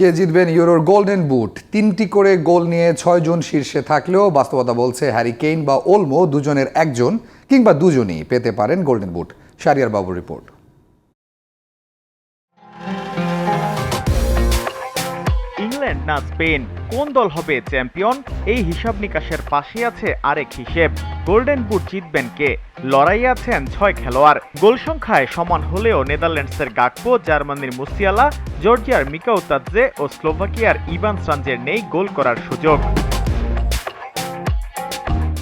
কে জিতবেন ইউরোর golden boot? 3টি করে গোল নিয়ে 6 জন শীর্ষে থাকলেও বাস্তবতা বলছে হ্যারি কেইন বা ওলমো দুজনের একজন কিংবা দুজনই পেতে পারেন গোল্ডেন বুট। শাহরিয়ার বাবুর রিপোর্ট। ইংল্যান্ড না স্পেন, কোন দল হবে চ্যাম্পিয়ন? এই হিসাব নিকাশের পাশে আছে আরেক হিসেব, গোল্ডেন বুট জিতবেন কে? লড়াইয়ে আছেন 6 খেলোয়াড়। গোল সংখ্যায় সমান হলেও নেদারল্যান্ডসের গাকপো, জার্মানির মুসিয়ালা, জর্জিয়ার মিকাউতাদজে ও স্লোভাকিয়ার ইভান সানজের নেই গোল করার সুযোগ।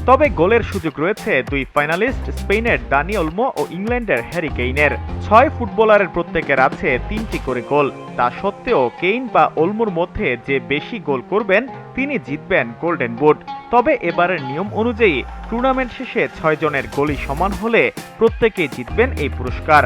তবে গোলের সুযোগ রয়েছে দুই ফাইনালিস্ট স্পেনের দানি ওলমো ও ইংল্যান্ডের হ্যারি কেইনের। 6 ফুটবলারের প্রত্যেকের আছে 3টি করে গোল। তা সত্ত্বেও কেইন বা ওলমোর মধ্যে যে বেশি গোল করবেন তিনি জিতবেন গোল্ডেন বুট। তবে এবারের নিয়ম অনুযায়ী টুর্নামেন্ট শেষে 6 জনের গোলই সমান হলে প্রত্যেকেই জিতবেন এই পুরস্কার।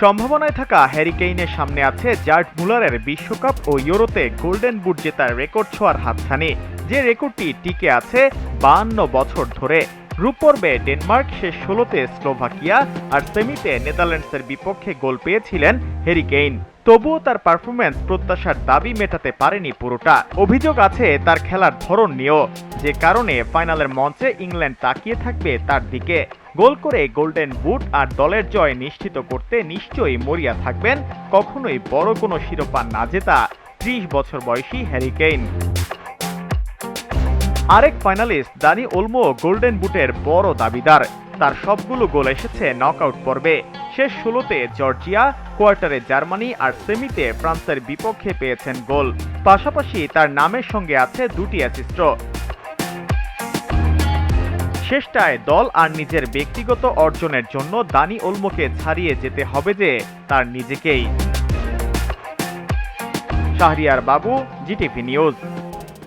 সম্ভাবনায় থাকা হ্যারি কেইনের সামনে আছে জার্ড মুলারের বিশ্বকাপ ও ইউরোতে গোল্ডেন বুট জেতার রেকর্ড ছোঁয়ার হাতছানি, যে রেকর্ডটি টিকে আছে 52 বছর ধরে। গ্রুপ পর্বে ডেনমার্ক, শেষ 16তে স্লোভাকিয়া আর সেমিতে নেদারল্যান্ডসের বিপক্ষে গোল পেয়েছিলেন হ্যারি কেইন। তবুও তার পারফরম্যান্স প্রত্যাশার দাবি মেটাতে পারেনি পুরোটা। অভিযোগ আছে তার খেলার ধরন নিয়েও, যে কারণে ফাইনালের মঞ্চে ইংল্যান্ড তাকিয়ে থাকবে তার দিকে। গোল করে গোল্ডেন বুট আর দলের জয় নিশ্চিত করতে নিশ্চয়ই মরিয়া থাকবেন কখনোই বড় কোনো শিরোপা না জেতা 30 বছর বয়সী হ্যারি কেইন। আরেক ফাইনালিস্ট দানি ওলমো গোল্ডেন বুটের বড় দাবিদার। তার সবগুলো গোল এসেছে নকআউট পর্বে। শেষ 16তে জর্জিয়া, কোয়ার্টারে জার্মানি আর সেমিতে ফ্রান্সের বিপক্ষে পেয়েছেন গোল। পাশাপাশি তার নামের সঙ্গে আছে 2টি অ্যাসিস্টও। শেষটায় দল আর নিজের ব্যক্তিগত অর্জনের জন্য দানি ওলমোকে ছাড়িয়ে যেতে হবে যে তার নিজেকেই। শাহরিয়ার বাবু, জিটিভি নিউজ।